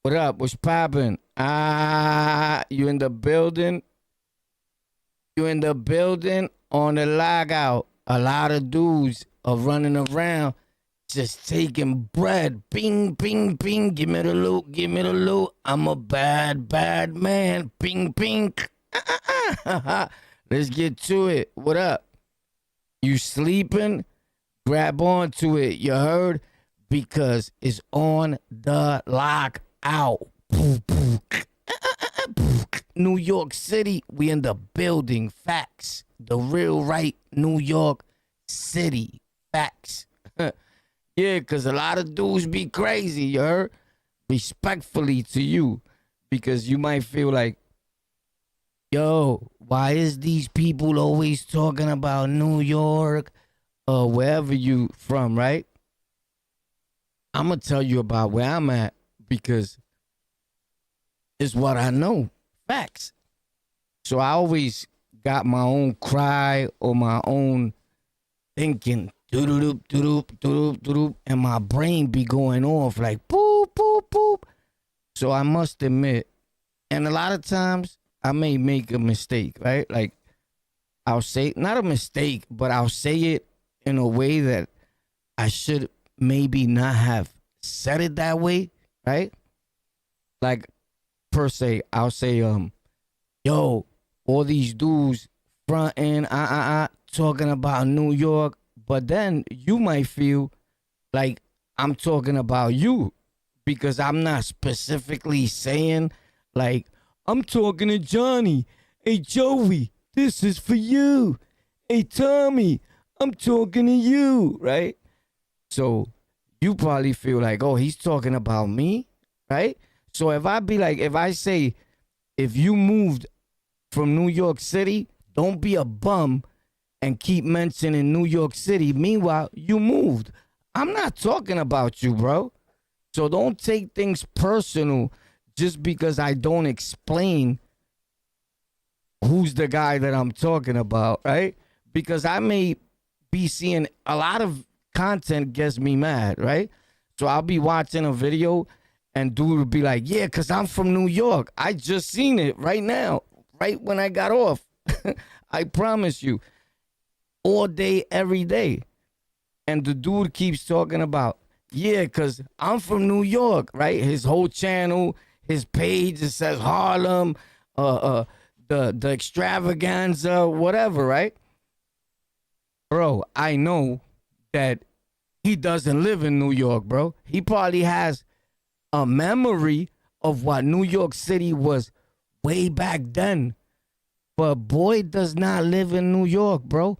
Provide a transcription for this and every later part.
What up? What's poppin'? You in the building? You in the building on the lockout? A lot of dudes are running around just taking bread. Bing, bing, bing. Give me the loot. Give me the loot. I'm a bad, bad man. Bing, bing. Let's get to it. What up? You sleeping? Grab onto it. You heard? Because it's on the lockout. New York City, we in the building. Facts. The real right New York City. Facts. Yeah, because a lot of dudes be crazy, you heard? Respectfully to you. Because you might feel like, yo, why is these people always talking about New York or wherever you from, right? I'm going to tell you about where I'm at because it's what I know. Facts. So I always got my own cry or my own thinking, doo-doo-doop, doo-doop, doo-doop, doo-doop, and my brain be going off like boop, boop, boop. So I must admit, and a lot of times I may make a mistake, right? Like I'll say, not a mistake, but I'll say it in a way that I should maybe not have said it that way, right? Like per se, I'll say, yo, all these dudes fronting, talking about New York, but then you might feel like I'm talking about you because I'm not specifically saying like I'm talking to Johnny. Hey Joey, this is for you. Hey Tommy, I'm talking to you, right? So you probably feel like, oh, he's talking about me, right? So if I say, if you moved from New York City, don't be a bum and keep mentioning New York City. Meanwhile, you moved. I'm not talking about you, bro. So don't take things personal just because I don't explain who's the guy that I'm talking about, right? Because I may be seeing a lot of content gets me mad, right? So I'll be watching a video and dude will be like, yeah, because I'm from New York. I just seen it right now, right when I got off. I promise you. All day, every day. And the dude keeps talking about, yeah, because I'm from New York, right? His whole channel, his page, it says Harlem, the extravaganza, whatever, right? Bro, I know that he doesn't live in New York, bro. He probably has a memory of what New York City was way back then. But boy does not live in New York, bro.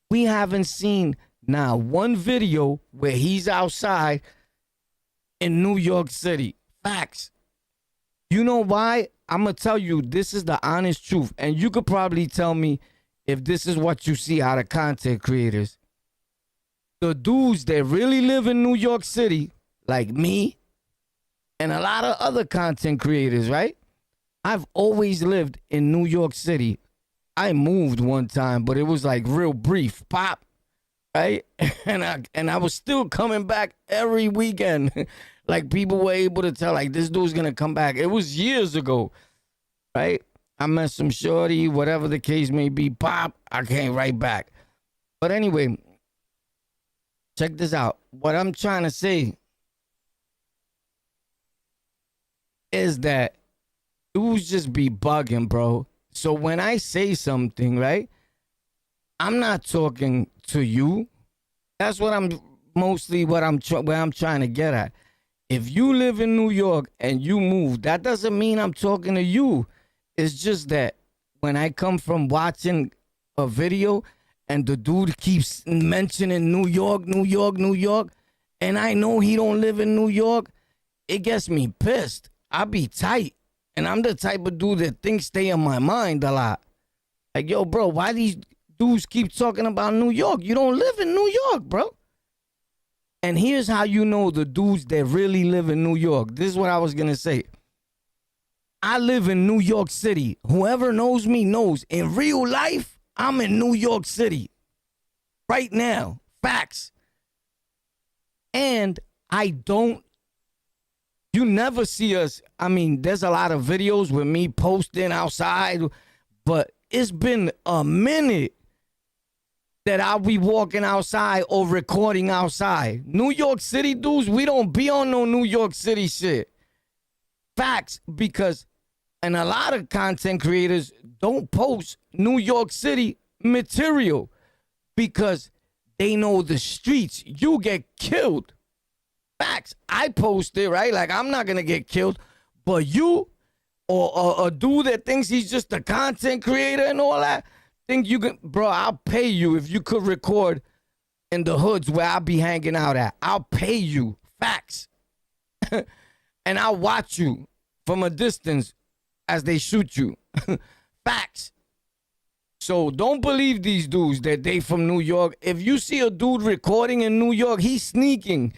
We haven't seen now one video where he's outside in New York City. Facts. You know why? I'm going to tell you, this is the honest truth. And you could probably tell me if this is what you see out of content creators. The dudes that really live in New York City, like me, and a lot of other content creators, right? I've always lived in New York City. I moved one time, but it was like real brief. Pop, right? And I was still coming back every weekend. Like people were able to tell, like, this dude's gonna come back. It was years ago, right? I met some shorty, whatever the case may be. Pop, I came right back. But anyway, check this out. What I'm trying to say is that dudes just be bugging, bro. So when I say something, right, I'm not talking to you. That's what I'm mostly where I'm trying to get at. If you live in New York and you move, that doesn't mean I'm talking to you. It's just that when I come from watching a video and the dude keeps mentioning New York, New York, New York, and I know he don't live in New York, it gets me pissed. I be tight. And I'm the type of dude that things stay in my mind a lot. Like, yo, bro, why these dudes keep talking about New York? You don't live in New York, bro. And here's how you know the dudes that really live in New York. This is what I was going to say. I live in New York City. Whoever knows me knows. In real life, I'm in New York City. Right now. Facts. And I don't You never see us. I mean, there's a lot of videos with me posting outside, but it's been a minute that I'll be walking outside or recording outside. New York City dudes, we don't be on no New York City shit. Facts, because, and a lot of content creators don't post New York City material because they know the streets. You get killed. Facts. I post it, right? Like, I'm not going to get killed, but you or a dude that thinks he's just a content creator and all that, think you can, bro, I'll pay you if you could record in the hoods where I'll be hanging out at. I'll pay you. Facts. And I'll watch you from a distance as they shoot you. Facts. So don't believe these dudes that they from New York. If you see a dude recording in New York, he's sneaking.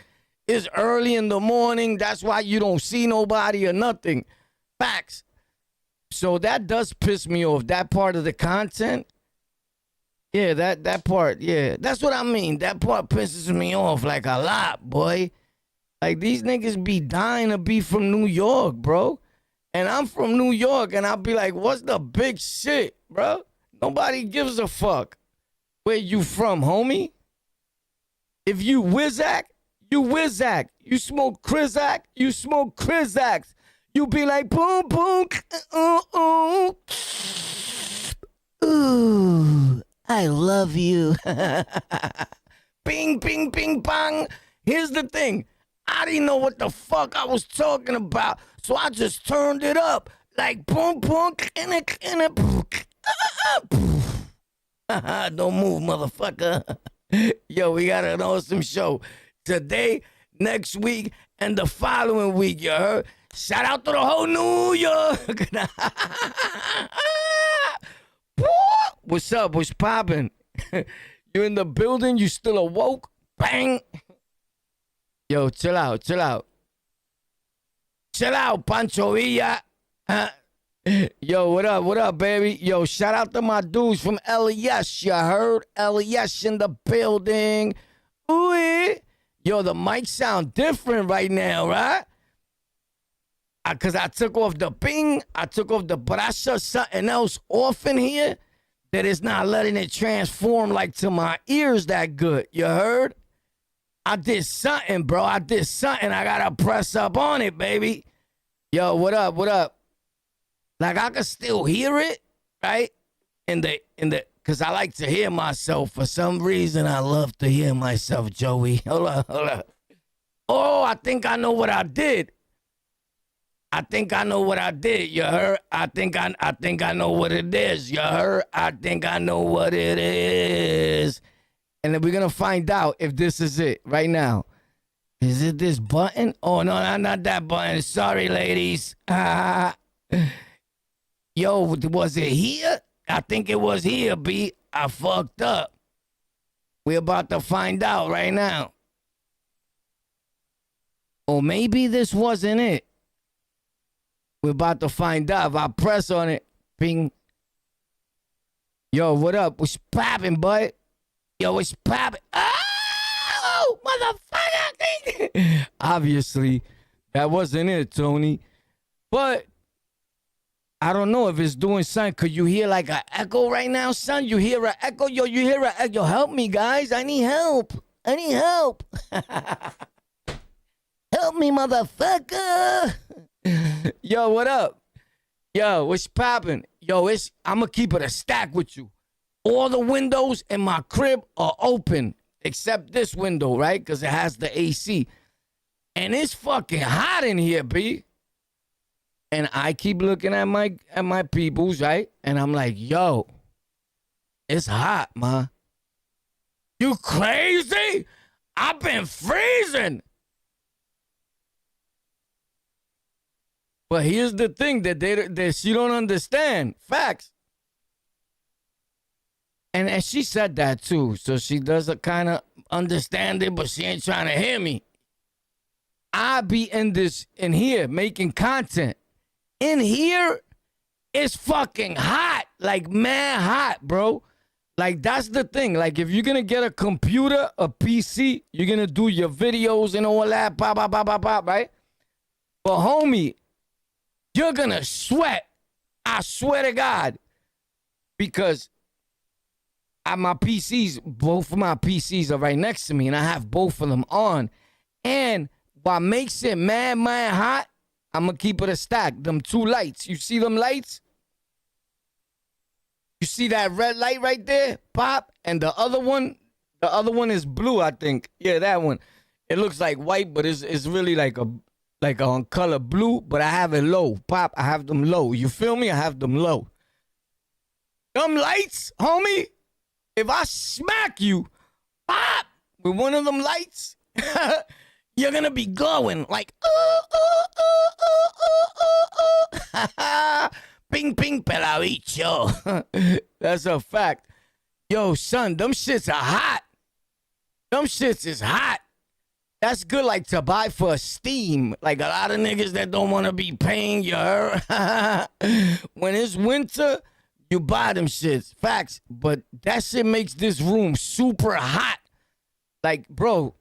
It's early in the morning. That's why you don't see nobody or nothing. Facts. So that does piss me off. That part of the content. Yeah, that part, yeah. That's what I mean. That part pisses me off like a lot, boy. Like, these niggas be dying to be from New York, bro. And I'm from New York, and I'll be like, what's the big shit, bro? Nobody gives a fuck where you from, homie. If you Wizak, you Wizak. You smoke Krizak, you smoke Krizaks. You be like, boom, boom, ooh, I love you. Bing, bing, bing, bang. Here's the thing. I didn't know what the fuck I was talking about, so I just turned it up. Like, boom, boom, don't move, motherfucker. Yo, we got an awesome show today, next week, and the following week, you heard? Shout out to the whole New York. What's up? What's poppin'? You in the building? You still awoke? Bang. Yo, chill out, chill out. Chill out, Pancho Villa. Yo, what up, baby? Yo, shout out to my dudes from LES, you heard? LES in the building. Ooh, yo, the mic sound different right now, right? Because I took off the ping, I took off the brasha, something else off in here that is not letting it transform like to my ears that good, you heard? I did something, bro. I did something. I gotta press up on it, baby. Yo, what up? What up? Like, I can still hear it, right? Cause I like to hear myself. For some reason, I love to hear myself, Joey. Hold up. Oh, I think I know what I did. I think I know what I did, you heard? I think I know what it is, you heard? I think I know what it is. And then we're going to find out if this is it right now. Is it this button? Oh, no, not that button. Sorry, ladies. Yo, was it here? I think it was here, B. I fucked up. We're about to find out right now. Or maybe this wasn't it. We're about to find out. If I press on it, ping. Yo, what up? What's poppin', bud? Yo, it's poppin'. Oh, motherfucker. Obviously, that wasn't it, Tony. But I don't know if it's doing something. Could you hear like an echo right now, son? You hear an echo? Yo, you hear an echo? Yo, help me, guys. I need help. Help me, motherfucker. Yo, what up? Yo, what's poppin'? Yo, I'm going to keep it a stack with you. All the windows in my crib are open, except this window, right? Because it has the AC. And it's fucking hot in here, B. And I keep looking at my peoples, right? And I'm like, yo, it's hot, ma. You crazy? I've been freezing. But here's the thing that she don't understand. Facts. And she said that too. So she doesn't kind of understand it, but she ain't trying to hear me. I be in here making content. In here, it's fucking hot. Like, mad hot, bro. Like, that's the thing. Like, if you're going to get a computer, a PC, you're going to do your videos and all that, right? But homie, you're gonna sweat. I swear to God. Because my PCs, both of my PCs are right next to me, and I have both of them on. And what makes it mad hot, I'm gonna keep it a stack. Them two lights. You see them lights? You see that red light right there? Pop. And the other one is blue, I think. Yeah, that one. It looks like white, but it's really like a color blue, but I have it low. Pop, I have them low. You feel me? I have them low. Them lights, homie, if I smack you, pop, with one of them lights, you're gonna be glowing like, ping, ping, pelavicho. That's a fact. Yo, son, them shits are hot. Them shits is hot. That's good, like, to buy for steam. Like, a lot of niggas that don't want to be paying you. When it's winter, you buy them shits. Facts. But that shit makes this room super hot. Like, bro,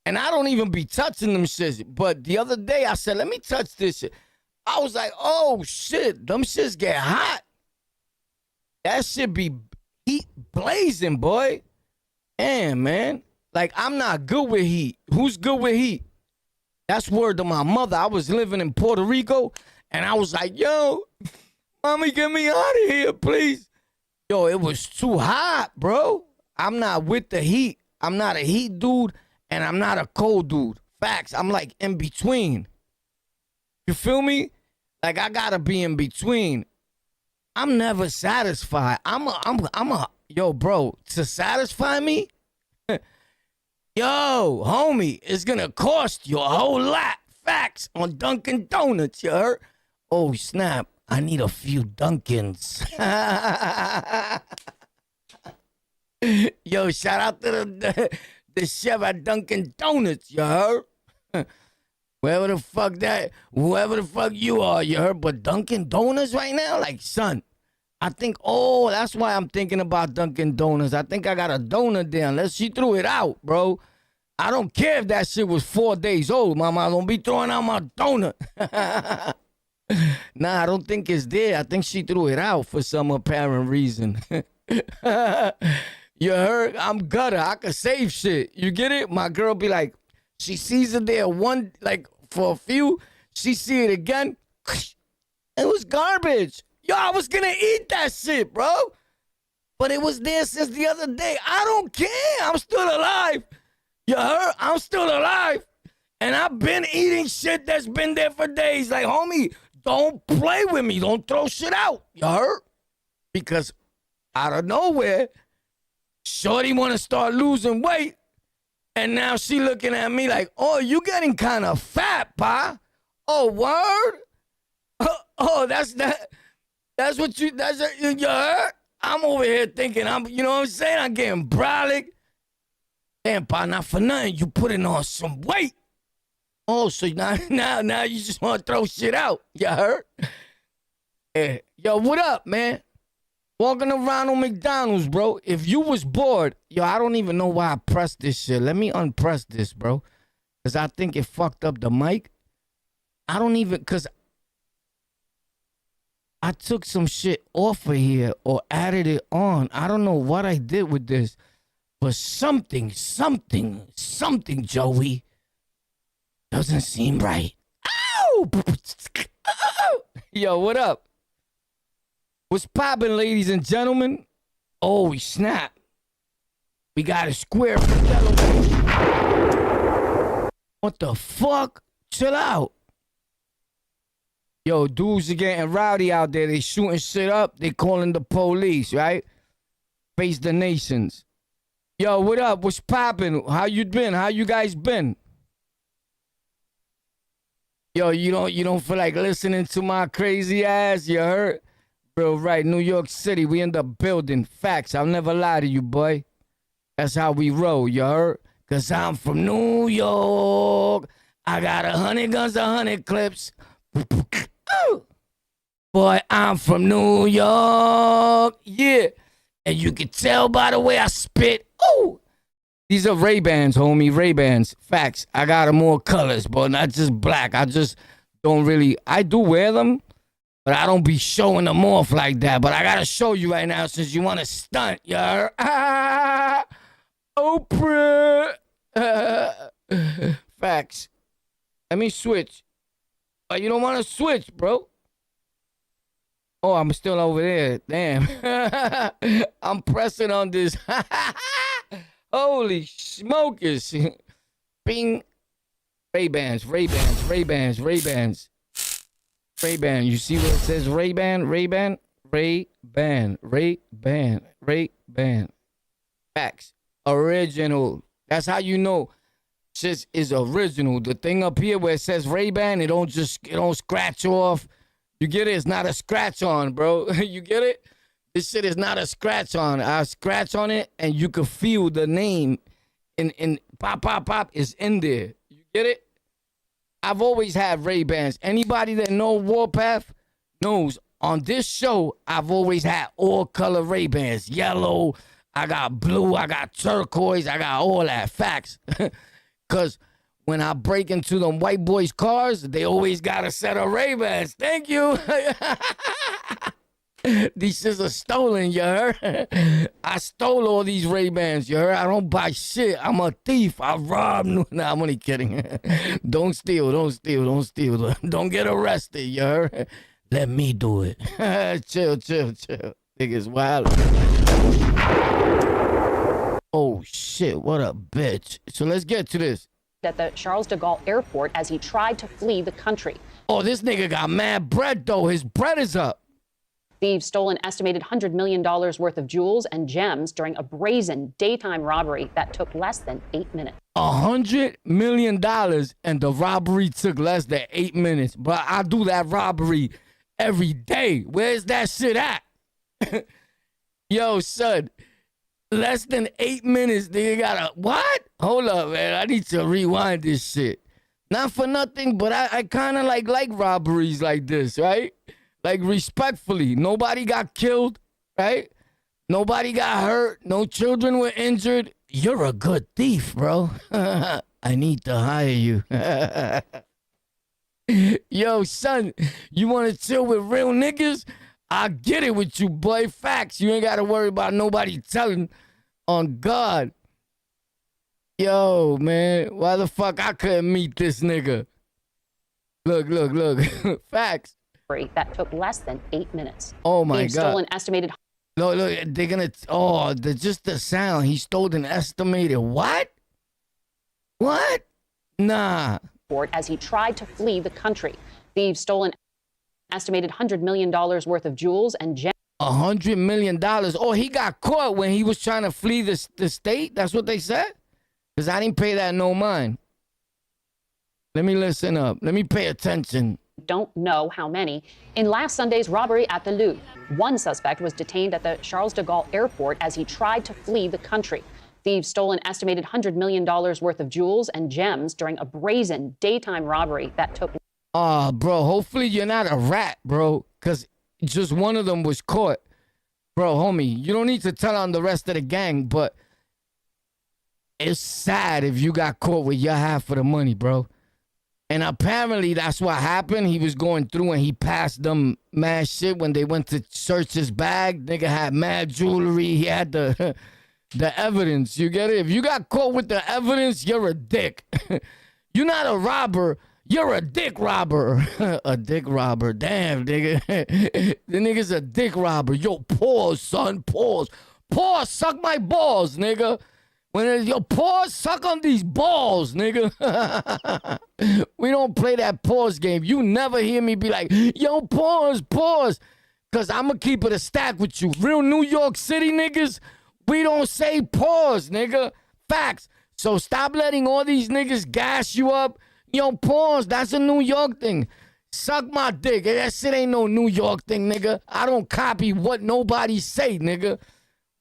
and I don't even be touching them shits. But the other day, I said, let me touch this shit. I was like, oh, shit, them shits get hot. That shit be heat blazing, boy. Damn, man. Like, I'm not good with heat. Who's good with heat? That's word to my mother. I was living in Puerto Rico, and I was like, yo, mommy, get me out of here, please. Yo, it was too hot, bro. I'm not with the heat. I'm not a heat dude, and I'm not a cold dude. Facts. I'm like in between. You feel me? Like, I gotta be in between. I'm never satisfied. Yo, bro, to satisfy me, yo, homie, it's gonna cost you a whole lot. Facts on Dunkin' Donuts, you heard? Oh, snap. I need a few Dunkins. Yo, shout out to the chef at Dunkin' Donuts, you heard? Whoever the fuck you are, you heard? But Dunkin' Donuts right now? Like, son, I think, that's why I'm thinking about Dunkin' Donuts. I think I got a donut there unless she threw it out, bro. I don't care if that shit was 4 days old, mama. Don't be throwing out my donut. Nah, I don't think it's there. I think she threw it out for some apparent reason. You heard? I'm gutter. I could save shit. You get it? My girl be like, she sees it there for a few. She see it again. It was garbage. Yo, I was gonna eat that shit, bro. But it was there since the other day. I don't care. I'm still alive. You heard? I'm still alive. And I've been eating shit that's been there for days. Like, homie, don't play with me. Don't throw shit out. You heard? Because out of nowhere, shorty want to start losing weight. And now she looking at me like, oh, you getting kind of fat, pa. Oh, word? Oh, that's what you heard? I'm over here thinking, you know what I'm saying? I'm getting brolic. Damn, pa, not for nothing. You putting on some weight. Oh, so now you just want to throw shit out. You heard? Yeah. Yo, what up, man? Walking around on McDonald's, bro. If you was bored, yo, I don't even know why I pressed this shit. Let me unpress this, bro. Because I think it fucked up the mic. Because I took some shit off of here or added it on. I don't know what I did with this. But something, Joey, doesn't seem right. Ow! Yo, what up? What's poppin', ladies and gentlemen? Oh, snap. We got a square yellow. What the fuck? Chill out. Yo, dudes are getting rowdy out there. They shooting shit up. They calling the police, right? Face the nations. Yo, what up? What's poppin'? How you been? How you guys been? Yo, you don't feel like listening to my crazy ass? You heard? Bro, right, New York City, we in the building. Facts, I'll never lie to you, boy. That's how we roll, you heard? Cause I'm from New York. I got 100 guns, 100 clips. Boy, I'm from New York. Yeah. And you can tell by the way I spit. Oh, these are Ray-Bans, homie. Ray-Bans. Facts. I got them more colors, but not just black. I just don't really, I do wear them, but I don't be showing them off like that. But I gotta show you right now since you want to stunt, yo. Oprah. Facts. Let me switch. You don't want to switch, bro. Oh, I'm still over there. Damn. I'm pressing on this. Holy smokers. Bing. Ray-Bans, Ray-Bans, Ray-Bans, Ray-Bans. Ray-Ban. You see what it says? Ray-Ban, Ray-Ban, Ray-Ban, Ray-Ban, Ray-Ban. Facts. Original. That's how you know shit is original. The thing up here where it says Ray-Ban, it don't scratch off. You get it? It's not a scratch on, bro. You get it? This shit is not a scratch on. I scratch on it and you can feel the name in pop, pop, pop is in there. You get it? I've always had Ray-Bans. Anybody that know Warpath knows on this show, I've always had all color Ray-Bans. Yellow, I got blue, I got turquoise, I got all that. Facts. Because when I break into them white boys' cars, they always got a set of Ray-Bans. Thank you. These shits are stolen, you heard? I stole all these Ray-Bans, you heard? I don't buy shit. I'm a thief. I rob. Nah, I'm only kidding. Don't steal. Don't get arrested, you heard? Let me do it. Chill. Niggas wild. Oh, shit. What a bitch. So let's get to this. At the Charles de Gaulle airport as he tried to flee the country. Oh, this nigga got mad bread, though. His bread is up. Thieves stole an estimated $100 million worth of jewels and gems during a brazen daytime robbery that took less than 8 minutes. $100 million and the robbery took less than 8 minutes. But I do that robbery every day. Where's that shit at? Yo, son. Less than 8 minutes, nigga got a what? Hold up, man. I need to rewind this shit. Not for nothing, but I kind of like robberies like this, right? Like respectfully. Nobody got killed, right? Nobody got hurt. No children were injured. You're a good thief, bro. I need to hire you. Yo, son, you want to chill with real niggas? I get it with you, boy. Facts. You ain't got to worry about nobody telling on God. Yo, man. Why the fuck I couldn't meet this nigga? Look. Facts. That took less than 8 minutes. Oh, my Thieves God. stole an estimated... Look, they're going to... just the sound. He stole an estimated what? What? Nah. As he tried to flee the country. Thieves stole an estimated $100 million worth of jewels and gems. $100 million. Oh, he got caught when he was trying to flee the state? That's what they said? Because I didn't pay that no mind. Let me listen up. Let me pay attention. Don't know how many. In last Sunday's robbery at the Louvre, one suspect was detained at the Charles de Gaulle airport as he tried to flee the country. Thieves stole an estimated $100 million worth of jewels and gems during a brazen daytime robbery that took... Bro, hopefully you're not a rat, bro, because just one of them was caught. Bro, homie, you don't need to tell on the rest of the gang, but it's sad if you got caught with your half of the money, bro. And apparently that's what happened. He was going through and he passed them mad shit when they went to search his bag. Nigga had mad jewelry. He had the evidence. You get it? If you got caught with the evidence, you're a dick. You're not a robber. You're a dick robber. A dick robber. Damn, nigga. The nigga's a dick robber. Yo, pause, son. Pause. Pause. Suck my balls, nigga. When your pause, suck on these balls, nigga. We don't play that pause game. You never hear me be like, yo, pause. Because I'm going to keep it a stack with you. Real New York City niggas, we don't say pause, nigga. Facts. So stop letting all these niggas gas you up. Yo, pause. That's a New York thing. Suck my dick. That shit ain't no New York thing, nigga. I don't copy what nobody say, nigga.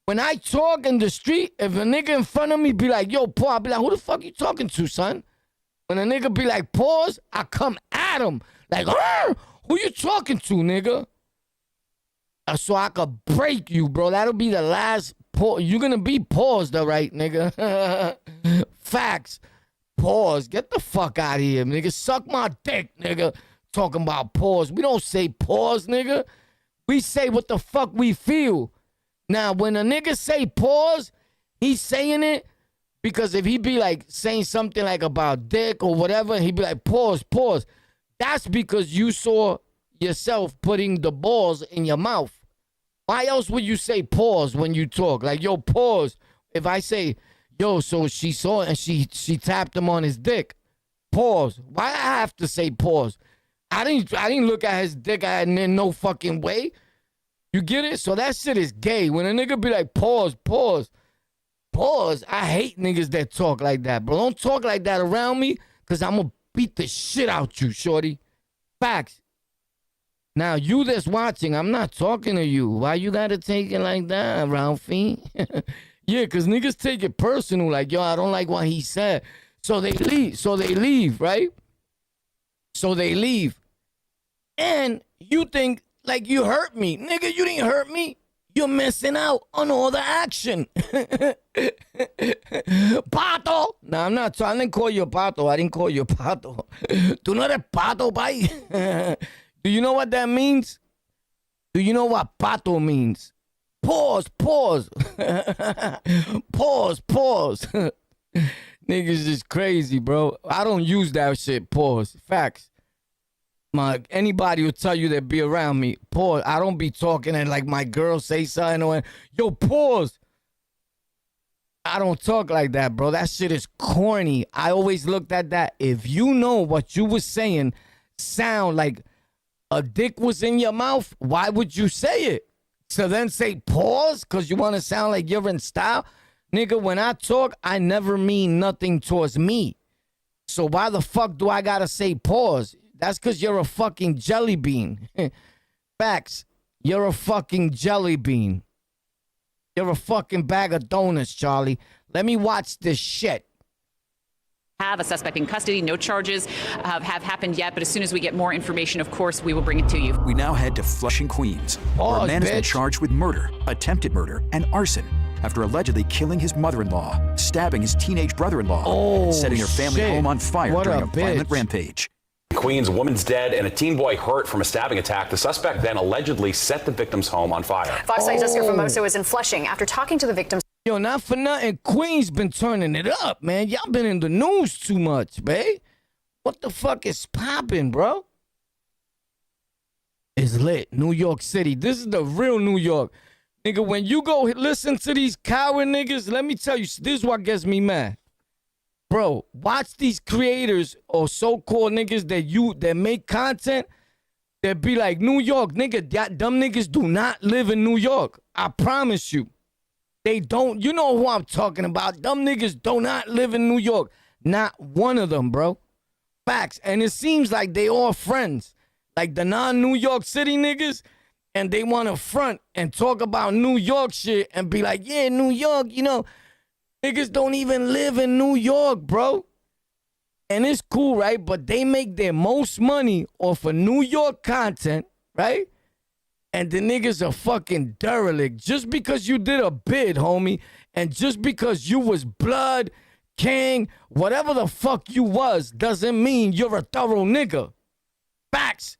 When I talk in the street, if a nigga in front of me be like, yo, pause, I be like, who the fuck you talking to, son? When a nigga be like, pause, I come at him. Like, who you talking to, nigga? So I could break you, bro. That'll be the last pause. You're going to be paused, all right, nigga? Facts. Pause. Get the fuck out of here, nigga. Suck my dick, nigga. talking about pause. We don't say pause, nigga. We say what the fuck we feel. Now, when a nigga say pause, he's saying it because if he be like saying something like about dick or whatever, he'd be like, pause, pause. That's because you saw yourself putting the balls in your mouth. Why else would you say pause when you talk? Like, yo, pause. If I say, yo, so she saw it and she tapped him on his dick. Pause. Why I have to say pause? I didn't look at his dick in no fucking way. You get it? So that shit is gay. When a nigga be like, pause, pause, pause. I hate niggas that talk like that, bro. Don't talk like that around me, because I'm going to beat the shit out you, shorty. Facts. Now, you that's watching, I'm not talking to you. Why you got to take it like that, Ralphie? Yeah, because niggas take it personal. Like, yo, I don't like what he said. So they leave, right? So they leave. And you think, like, you hurt me. Nigga, you didn't hurt me. You're missing out on all the action. Pato. No, I'm not. I didn't call you a pato. I didn't call you a pato. Tú no eres pato, bye. Do you know what that means? Do you know what pato means? Pause, pause. Pause, pause. Niggas is crazy, bro. I don't use that shit. Pause. Facts. Anybody will tell you that be around me. Pause. I don't be talking and like my girl say something or, yo, pause. I don't talk like that, bro. That shit is corny. I always looked at that. If you know what you was saying sound like a dick was in your mouth, why would you say it? So then say pause because you want to sound like you're in style? Nigga, when I talk, I never mean nothing towards me. So why the fuck do I gotta say pause? That's because you're a fucking jelly bean. Facts. You're a fucking jelly bean. You're a fucking bag of donuts, Charlie. Let me watch this shit. Have a suspect in custody. No charges have happened yet, but as soon as we get more information, of course, we will bring it to you. We now head to Flushing, Queens, where a man has been charged with murder, attempted murder, and arson after allegedly killing his mother-in-law, stabbing his teenage brother-in-law, and setting their family home on fire during a violent rampage. Queens, a woman's dead and a teen boy hurt from a stabbing attack. The suspect then allegedly set the victim's home on fire. Fox 9's Jessica Formoso is in Flushing after talking to the victims. Yo, not for nothing, Queens been turning it up, man. Y'all been in the news too much, babe. What the fuck is popping, bro? It's lit. New York City. This is the real New York. Nigga, when you go listen to these coward niggas, let me tell you, this is what gets me mad. Bro, watch these creators or so-called niggas that make content that be like, New York, nigga, dumb niggas do not live in New York. I promise you. They don't. You know who I'm talking about. Dumb niggas do not live in New York. Not one of them, bro. Facts. And it seems like they all friends. Like the non-New York City niggas. And they want to front and talk about New York shit and be like, yeah, New York, you know. Niggas don't even live in New York, bro. And it's cool, right? But they make their most money off of New York content, right? And the niggas are fucking derelict. Just because you did a bid, homie, and just because you was blood, king, whatever the fuck you was, doesn't mean you're a thorough nigga. Facts.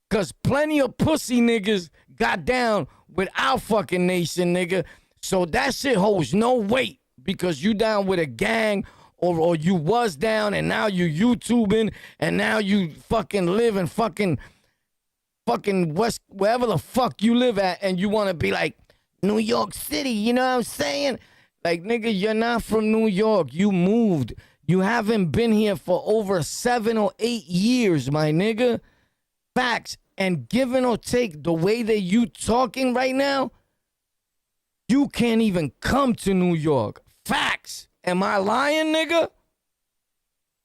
Because plenty of pussy niggas got down with our fucking nation, nigga. So that shit holds no weight because you down with a gang or you was down and now you YouTubing and now you fucking live in fucking West, wherever the fuck you live at, and you want to be like, New York City, you know what I'm saying? Like, nigga, you're not from New York. You moved. You haven't been here for over 7 or 8 years, my nigga. Facts. And given or take the way that you talking right now, you can't even come to New York. Facts. Am I lying, nigga?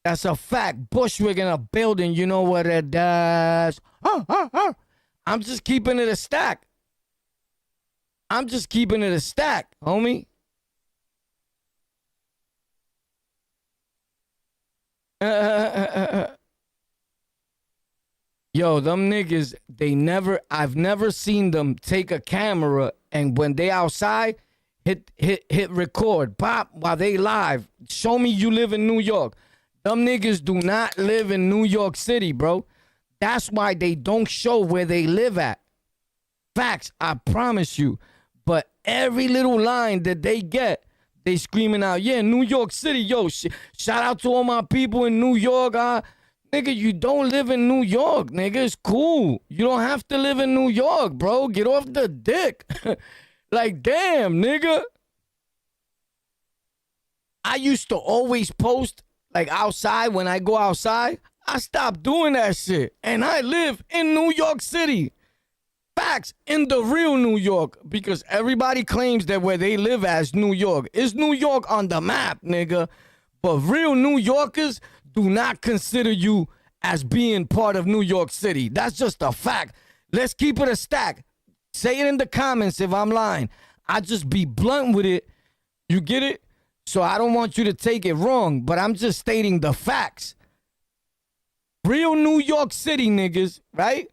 That's a fact. Bushwick in a building, you know what it does. I'm just keeping it a stack. I'm just keeping it a stack, homie. Yo, them niggas, I've never seen them take a camera and when they outside, hit record, pop, while they live. Show me you live in New York. Them niggas do not live in New York City, bro. That's why they don't show where they live at. Facts, I promise you. But every little line that they get, they screaming out, yeah, New York City, yo, shout out to all my people in New York. Nigga, you don't live in New York, nigga. It's cool. You don't have to live in New York, bro. Get off the dick. Like, damn, nigga. I used to always post, like, outside when I go outside. I stopped doing that shit. And I live in New York City. Facts, in the real New York. Because everybody claims that where they live as New York. It's New York on the map, nigga. But real New Yorkers do not consider you as being part of New York City. That's just a fact. Let's keep it a stack. Say it in the comments if I'm lying. I just be blunt with it. You get it? So I don't want you to take it wrong, but I'm just stating the facts. Real New York City niggas, right?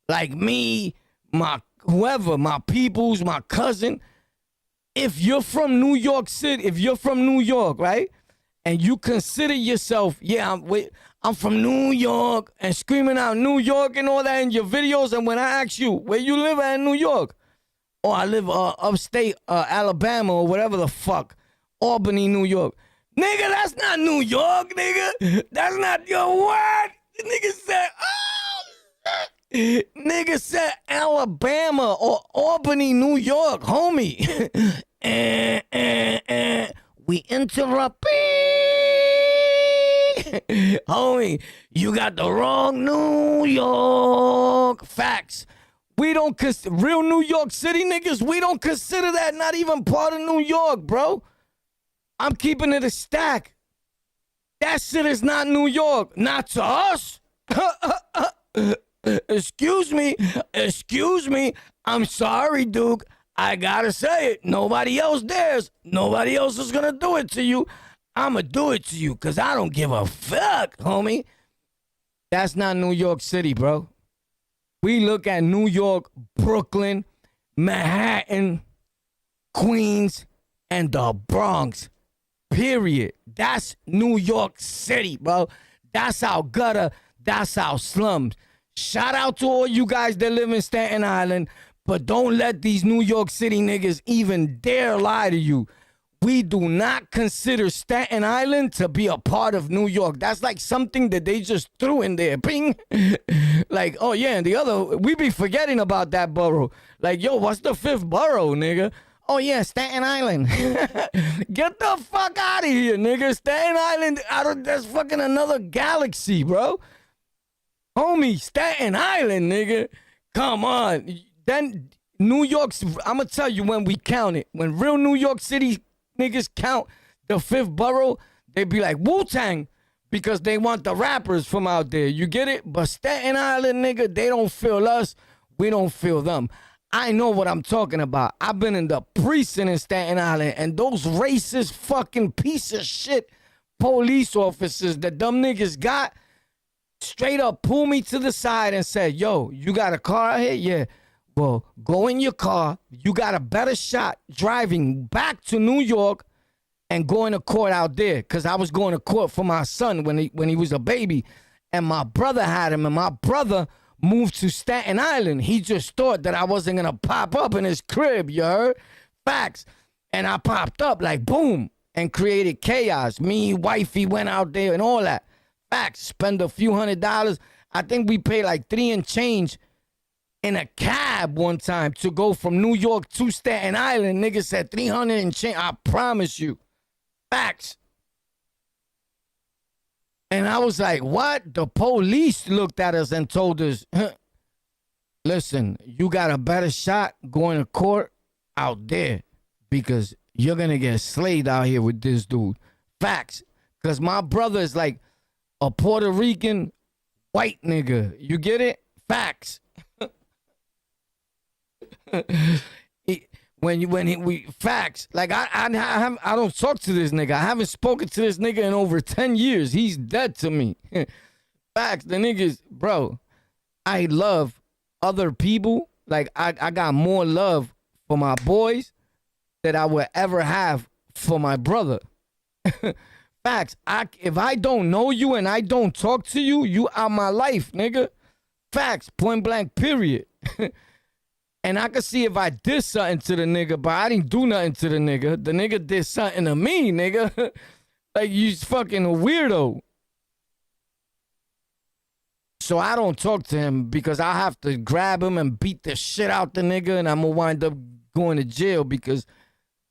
Like me, my whoever, my peoples, my cousin. If you're from New York City, if you're from New York, right? And you consider yourself, yeah, I'm from New York, and screaming out New York and all that in your videos. And when I ask you, where you live at in New York? Oh, I live upstate Alabama or whatever the fuck. Albany, New York. Nigga, that's not New York, nigga. That's not your word. The nigga said, oh, nigga said Alabama or Albany, New York, homie. We interrupt. Homie, you got the wrong New York. Facts. We don't consider real New York City niggas. We don't consider that not even part of New York, bro. I'm keeping it a stack. That shit is not New York. Not to us. Excuse me. I'm sorry, Duke. I gotta say it. Nobody else dares. Nobody else is gonna do it to you. I'ma do it to you because I don't give a fuck, homie. That's not New York City, bro. We look at New York, Brooklyn, Manhattan, Queens, and the Bronx. Period. That's New York City, bro. That's our gutter. That's our slums. Shout out to all you guys that live in Staten Island, but don't let these New York City niggas even dare lie to you. We do not consider Staten Island to be a part of New York. That's like something that they just threw in there. Ping. Like, oh yeah, and the other, we be forgetting about that borough. Like, yo, what's the fifth borough, nigga? Oh yeah, Staten Island. Get the fuck out of here, nigga. Staten Island, that's fucking another galaxy, bro. Homie, Staten Island, nigga. Come on. Then New York's, I'm going to tell you when we count it. When real New York City niggas count the fifth borough, they be like Wu-Tang because they want the rappers from out there. You get it? But Staten Island, nigga, they don't feel us. We don't feel them. I know what I'm talking about. I've been in the precinct in Staten Island, and those racist fucking piece of shit police officers that dumb niggas got straight up pulled me to the side and said, yo, you got a car out here? Yeah. Well, go in your car. You got a better shot driving back to New York and going to court out there. Because I was going to court for my son when he was a baby. And my brother had him. And my brother moved to Staten Island. He just thought that I wasn't going to pop up in his crib, you heard? Facts. And I popped up like boom and created chaos. Me, wifey went out there and all that. Facts. Spend a few $100s. I think we paid like $3 and change in a cab one time to go from New York to Staten Island. Nigga said 300 and change. I promise you. Facts. And I was like, what? The police looked at us and told us, listen, you got a better shot going to court out there because you're going to get slayed out here with this dude. Facts. Because my brother is like a Puerto Rican white nigga. You get it? Facts. We facts. Like I don't talk to this nigga. I haven't spoken to this nigga in over 10 years. He's dead to me. Facts. The niggas, bro. I love other people. Like I got more love for my boys that I would ever have for my brother. Facts. If I don't know you and I don't talk to you, you out my life, nigga. Facts, point blank, period. And I could see if I did something to the nigga, but I didn't do nothing to the nigga. The nigga did something to me, nigga. Like, you fucking a weirdo. So I don't talk to him because I have to grab him and beat the shit out the nigga, and I'm gonna wind up going to jail because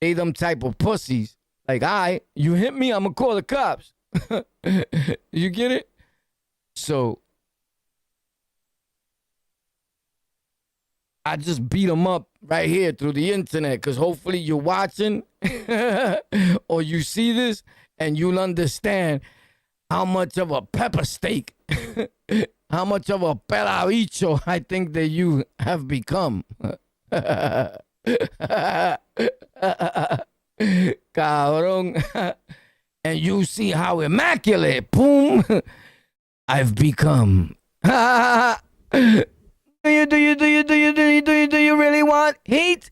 they them type of pussies. Like, all right, you hit me, I'm gonna call the cops. You get it? So I just beat him up right here through the internet because hopefully you're watching or you see this and you'll understand how much of a pepper steak, how much of a pelavicho I think that you have become. Cabrón. And you see how immaculate, boom, I've become. Do you really want heat?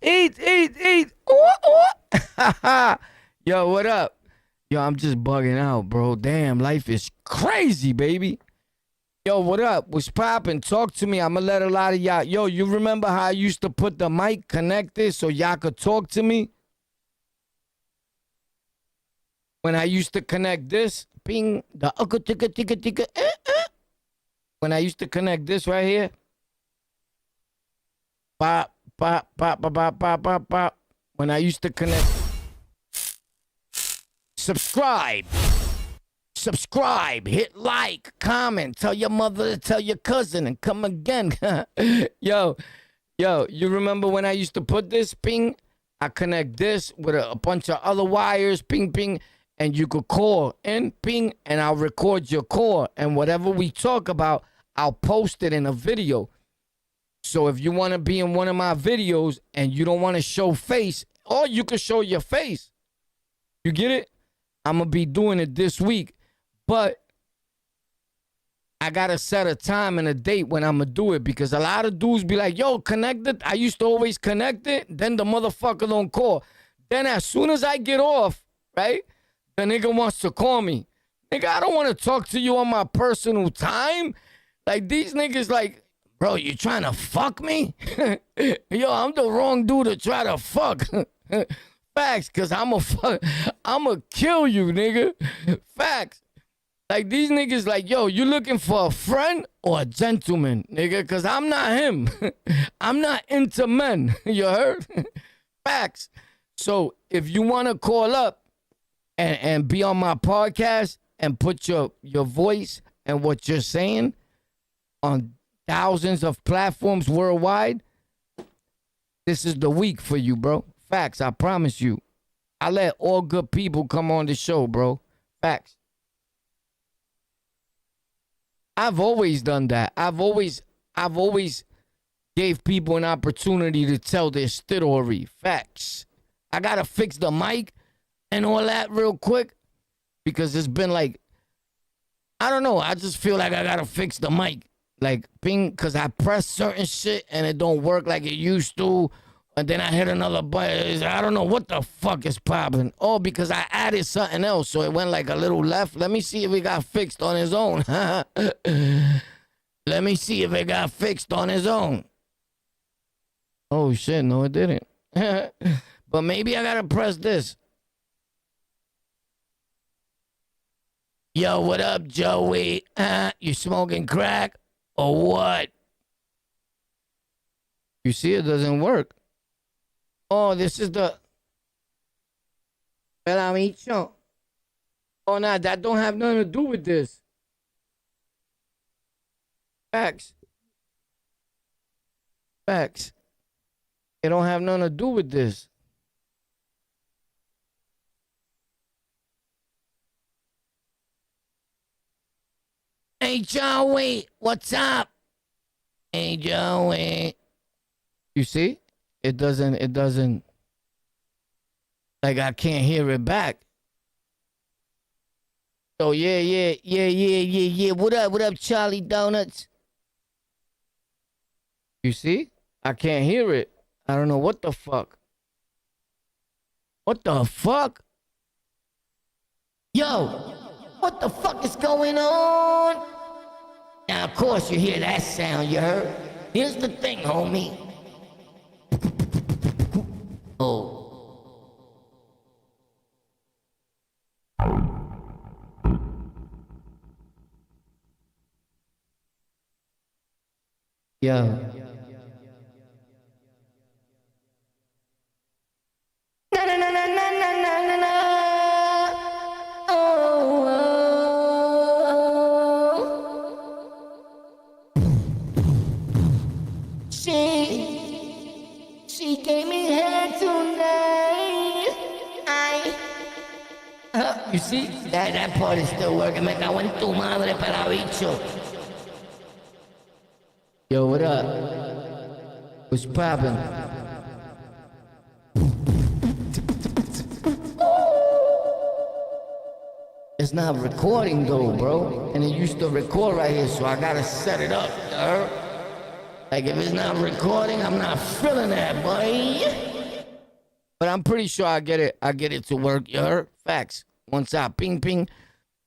Yo, what up? Yo, I'm just bugging out, bro. Damn, life is crazy, baby. Yo, what up? What's poppin'? Talk to me. I'ma let a lot of y'all. Yo, you remember how I used to put the mic connected so y'all could talk to me? When I used to connect this, ping, the ticka. When I used to connect this right here. Pop. When I used to connect. Subscribe, hit like, comment, tell your mother, tell your cousin, and come again. Yo, you remember when I used to put this, ping? I connect this with a bunch of other wires, ping, and you could call in, ping, and I'll record your call. And whatever we talk about, I'll post it in a video. So if you want to be in one of my videos and you don't want to show face, or you can show your face. You get it? I'm going to be doing it this week. But I got to set a time and a date when I'm going to do it. Because a lot of dudes be like, yo, connect it. I used to always connect it. Then the motherfucker don't call. Then as soon as I get off, right, the nigga wants to call me. Nigga, I don't want to talk to you on my personal time. Like, these niggas like, bro, you trying to fuck me? Yo, I'm the wrong dude to try to fuck. Facts, because I'ma kill you, nigga. Facts. Like, these niggas like, yo, you looking for a friend or a gentleman, nigga? Because I'm not him. I'm not into men. You heard? Facts. So if you want to call up and be on my podcast and put your voice and what you're saying on thousands of platforms worldwide, this is the week for you, bro. Facts, I promise you. I let all good people come on the show, bro. Facts. I've always done that. I've always gave people an opportunity to tell their story. Facts. I gotta fix the mic and all that real quick because it's been like, I don't know. I just feel like I gotta fix the mic. Like, ping, because I press certain shit and it don't work like it used to. And then I hit another button. I don't know what the fuck is popping. Oh, because I added something else. So it went like a little left. Let me see if it got fixed on its own. Let me see if it got fixed on its own. Oh, shit. No, it didn't. But maybe I got to press this. Yo, what up, Joey? You smoking crack or what? You see, it doesn't work. Oh, this is the Pelavicho. Oh, nah, that don't have nothing to do with this. Facts. It don't have nothing to do with this. Hey, Joey, what's up? Hey, Joey. You see? It doesn't, like, I can't hear it back. Oh, yeah. What up, Charlie Donuts? You see? I can't hear it. I don't know what the fuck. What the fuck? Yo, what the fuck is going on? Now, of course, you hear that sound, you heard? Here's the thing, homie. Oh. Yo. Na na na na na na na na. Oh, oh. She gave me head tonight. You see? That part is still working. Me cago en tu madre, para bicho. Yo, what up? What's poppin'? It's not recording though, bro. And it used to record right here, so I gotta set it up, you heard? Like if it's not recording, I'm not feeling that, boy. But I'm pretty sure I get it to work, you heard? Facts. Once I ping ping,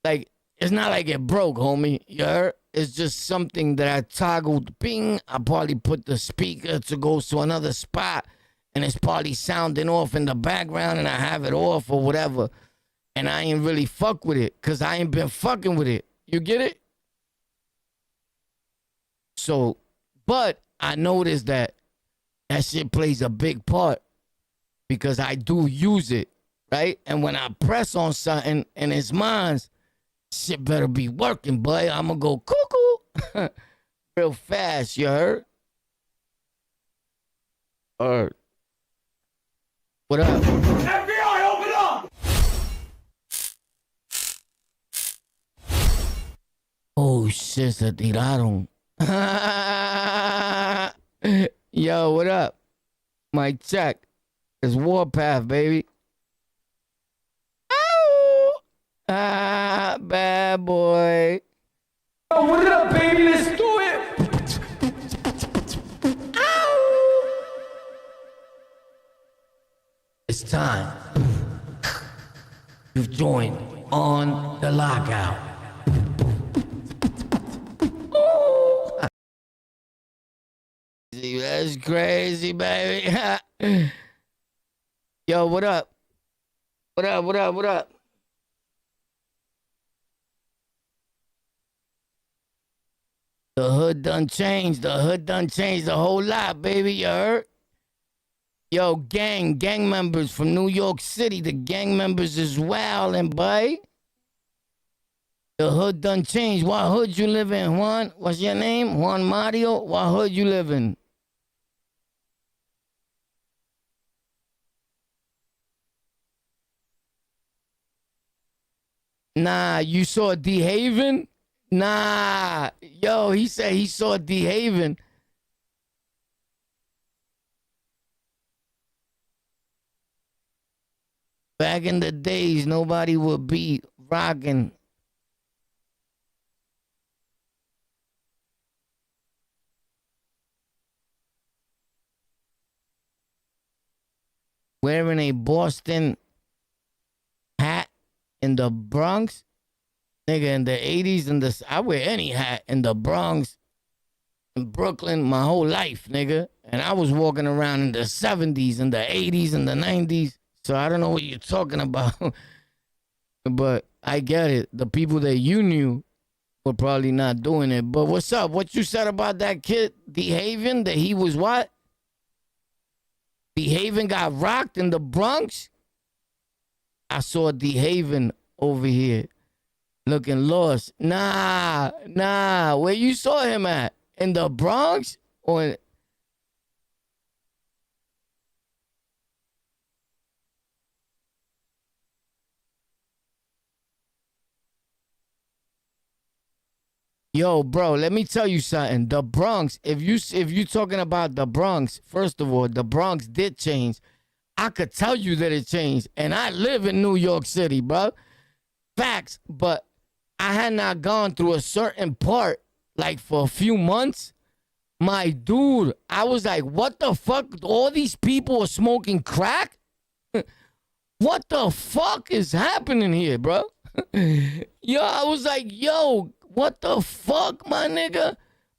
like it's not like it broke, homie, you heard? It's just something that I toggled ping. I probably put the speaker to go to another spot and it's probably sounding off in the background and I have it off or whatever. And I ain't really fuck with it because I ain't been fucking with it. You get it? So, but I noticed that shit plays a big part because I do use it, right? And when I press on something and it's mine, shit better be working, boy. I'm gonna go cuckoo real fast, you heard? What up? FBI, open up! Oh shit, se tiraron. Yo, what up? Mic check. It's Warpath, baby. Bad boy. Oh, what up, baby? Let's do it! Ow! It's time. You've joined on the lockout. That's crazy, baby. Yo, what up? What up, what up, what up? The hood done changed. The hood done changed a whole lot, baby. You heard? Yo, gang members from New York City. The gang members is wildin', boy. The hood done changed. What hood you live in, Juan? What's your name? Juan Mario? What hood you live in? Nah, you saw D Haven? Nah, yo, he said he saw D Haven. Back in the days, nobody would be rocking. Wearing a Boston hat in the Bronx. Nigga, in the 80s, I wear any hat in the Bronx, in Brooklyn, my whole life, nigga. And I was walking around in the 70s, and the 80s, and the 90s. So I don't know what you're talking about. But I get it. The people that you knew were probably not doing it. But what's up? What you said about that kid, D Haven, that he was what? D Haven got rocked in the Bronx? I saw D Haven over here. Looking lost. Nah. Where you saw him at? In the Bronx? Or Yo, bro, let me tell you something. The Bronx, if you talking about the Bronx, first of all, the Bronx did change. I could tell you that it changed. And I live in New York City, bro. Facts, but I had not gone through a certain part like for a few months. My dude, I was like, what the fuck? All these people are smoking crack? What the fuck is happening here, bro? Yo, I was like, yo, what the fuck, my nigga?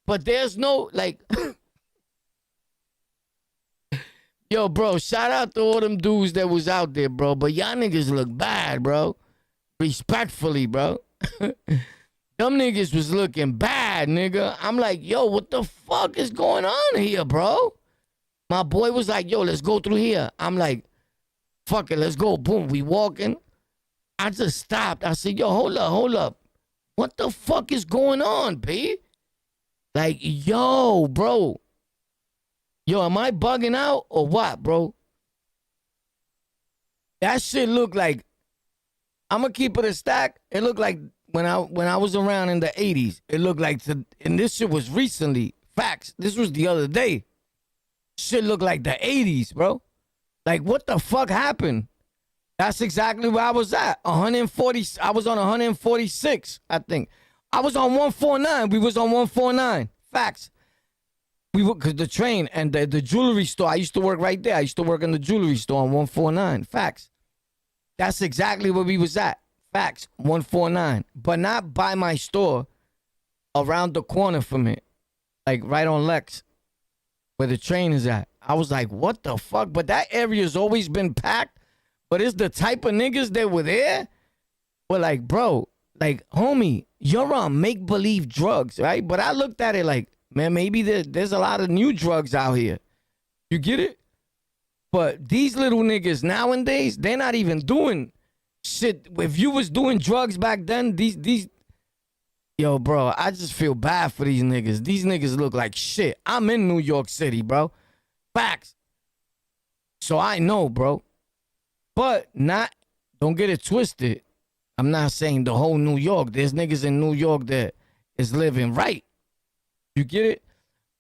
But there's no, like, yo, bro, shout out to all them dudes that was out there, bro. But y'all niggas look bad, bro. Respectfully, bro. Them niggas was looking bad, nigga. I'm like, yo, what the fuck is going on here, bro? My boy was like, yo, let's go through here. I'm like, fuck it, let's go. Boom, we walking. I just stopped. I said, yo, hold up. What the fuck is going on, B? Like, yo, bro. Yo, am I bugging out or what, bro? That shit looked like, I'm going to keep it a stack. It looked like when I was around in the 80s, it looked like, and this shit was recently, facts, this was the other day. Shit looked like the 80s, bro. Like, what the fuck happened? That's exactly where I was at. 140, I was on 146, I think. I was on 149. We was on 149. Facts. We were, because the train and the jewelry store, I used to work right there. I used to work in the jewelry store on 149. Facts. That's exactly where we was at. Facts. 149. But not by my store, around the corner from it. Like right on Lex, where the train is at. I was like, what the fuck? But that area's always been packed. But it's the type of niggas that were there. But like, bro, like, homie, you're on make-believe drugs, right? But I looked at it like, man, maybe there's a lot of new drugs out here. You get it? But these little niggas nowadays, they're not even doing shit. If you was doing drugs back then, these, yo, bro, I just feel bad for these niggas. These niggas look like shit. I'm in New York City, bro. Facts. So I know, bro. But don't get it twisted. I'm not saying the whole New York. There's niggas in New York that is living right. You get it?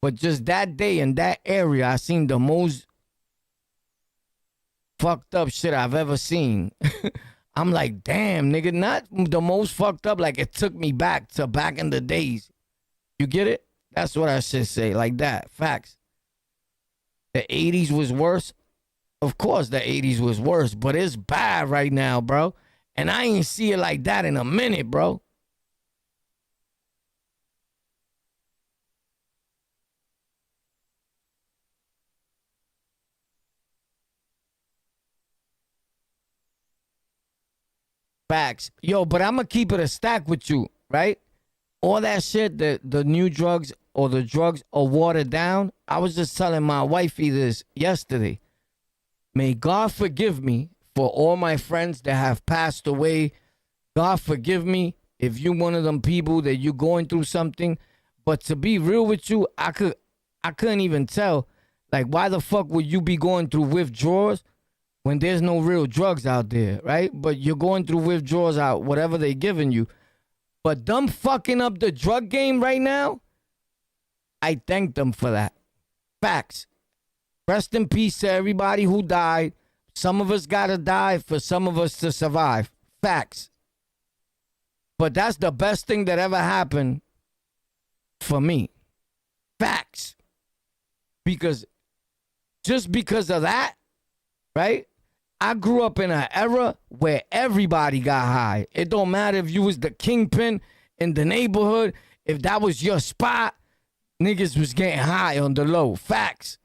But just that day in that area, I seen the most fucked up shit I've ever seen. I'm like, damn, nigga, not the most fucked up. Like, it took me back to back in the days. You get it? That's what I should say, like that. Facts. The 80s was worse. Of course the 80s was worse, but it's bad right now, bro. And I ain't see it like that in a minute, bro. Facts. Yo, but I'm going to keep it a stack with you, right? All that shit, the new drugs or the drugs are watered down. I was just telling my wifey this yesterday. May God forgive me for all my friends that have passed away. God forgive me if you one of them people that you going through something. But to be real with you, I couldn't even tell. Like, why the fuck would you be going through withdrawals when there's no real drugs out there, right? But you're going through withdrawals out, whatever they giving you. But them fucking up the drug game right now, I thank them for that. Facts. Rest in peace to everybody who died. Some of us gotta die for some of us to survive. Facts. But that's the best thing that ever happened for me. Facts. Because just because of that, right? I grew up in an era where everybody got high. It don't matter if you was the kingpin in the neighborhood. If that was your spot, niggas was getting high on the low. Facts.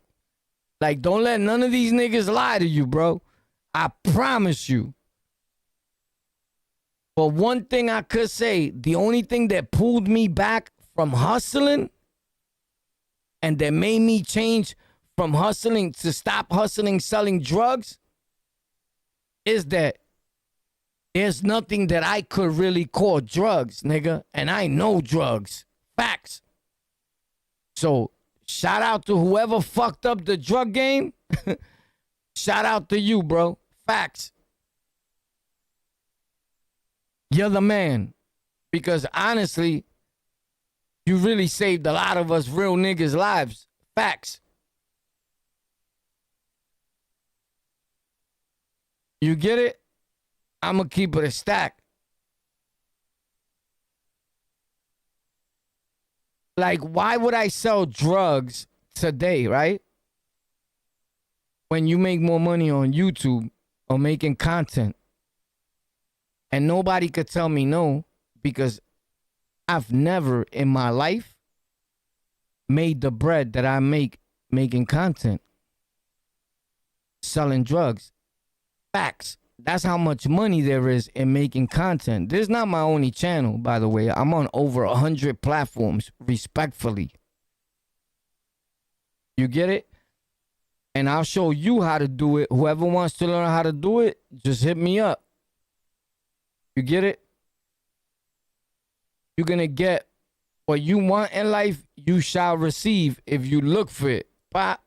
Like, don't let none of these niggas lie to you, bro. I promise you. But one thing I could say, the only thing that pulled me back from hustling and that made me change from hustling to stop hustling, selling drugs, is that there's nothing that I could really call drugs, nigga. And I know drugs. Facts. So, shout out to whoever fucked up the drug game. Shout out to you, bro. Facts. You're the man. Because honestly, you really saved a lot of us real niggas' lives. Facts. You get it? I'm going to keep it a stack. Like, why would I sell drugs today, right? When you make more money on YouTube or making content. And nobody could tell me no, because I've never in my life made the bread that I make making content, selling drugs. Facts. That's how much money there is in making content. This is not my only channel, by the way. I'm on over 100 platforms, respectfully. You get it? And I'll show you how to do it. Whoever wants to learn how to do it, just hit me up. You get it? You're going to get what you want in life, you shall receive if you look for it. But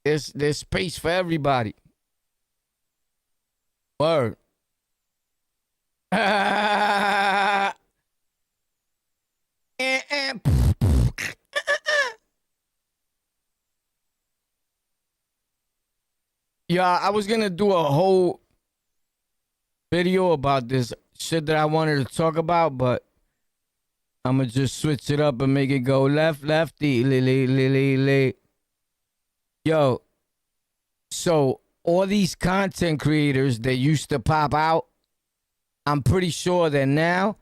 there's space for everybody. Word. Yeah, I was gonna do a whole video about this shit that I wanted to talk about, but I'm gonna just switch it up and make it go lefty. Yo, so all these content creators that used to pop out, I'm pretty sure that now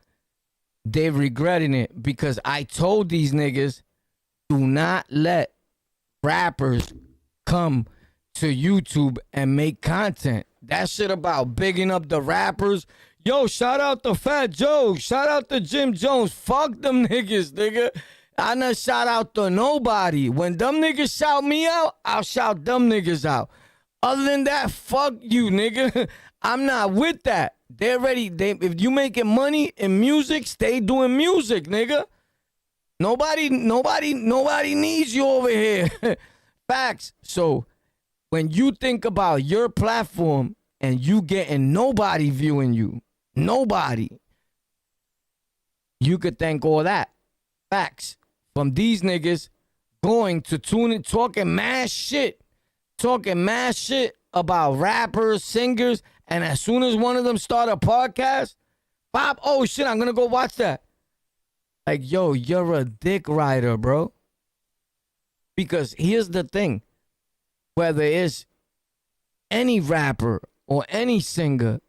they're regretting it because I told these niggas, do not let rappers come to YouTube and make content. That shit about bigging up the rappers. Yo, shout out to Fat Joe. Shout out to Jim Jones. Fuck them niggas, nigga. I not shout out to nobody. When them niggas shout me out, I'll shout them niggas out. Other than that, fuck you, nigga. I'm not with that. They're ready. If you making money in music, stay doing music, nigga. Nobody needs you over here. Facts. So when you think about your platform and you getting nobody viewing you, nobody, you could thank all that. Facts. From these niggas going to TuneIn, talking mad shit about rappers, singers, and as soon as one of them start a podcast, Bob, oh shit, I'm gonna go watch that. Like, yo, you're a dick rider, bro. Because here's the thing. Whether it's any rapper or any singer,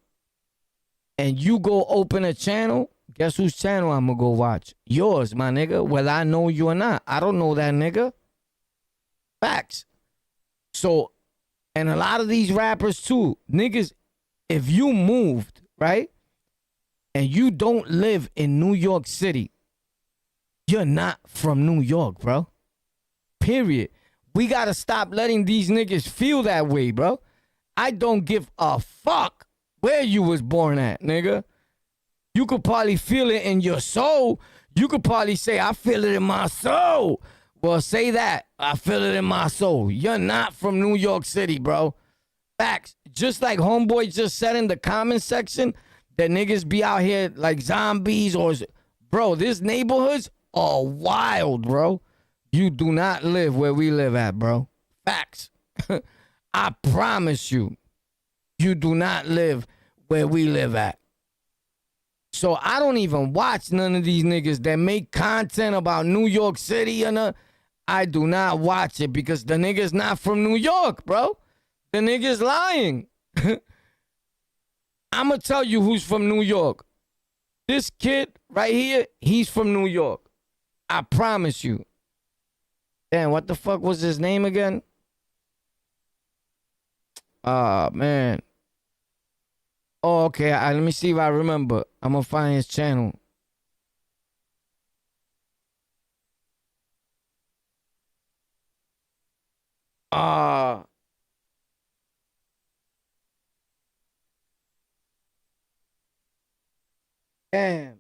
and you go open a channel, guess whose channel I'm gonna go watch? Yours, my nigga. Whether I know you or not. I don't know that nigga. Facts. So, and a lot of these rappers too, niggas, if you moved, right, and you don't live in New York City, you're not from New York, bro. Period. We gotta stop letting these niggas feel that way, bro. I don't give a fuck where you was born at, nigga. You could probably feel it in your soul. You could probably say, I feel it in my soul. Well, say that. I feel it in my soul. You're not from New York City, bro. Facts. Just like Homeboy just said in the comment section that niggas be out here like zombies or... Bro, these neighborhoods are wild, bro. You do not live where we live at, bro. Facts. I promise you. You do not live where we live at. So I don't even watch none of these niggas that make content about New York City and I do not watch it because the nigga's not from New York, bro. The nigga's lying. I'm going to tell you who's from New York. This kid right here, he's from New York. I promise you. Damn, what the fuck was his name again? Oh, man. Oh, okay. Let me see if I remember. I'm going to find his channel. Damn.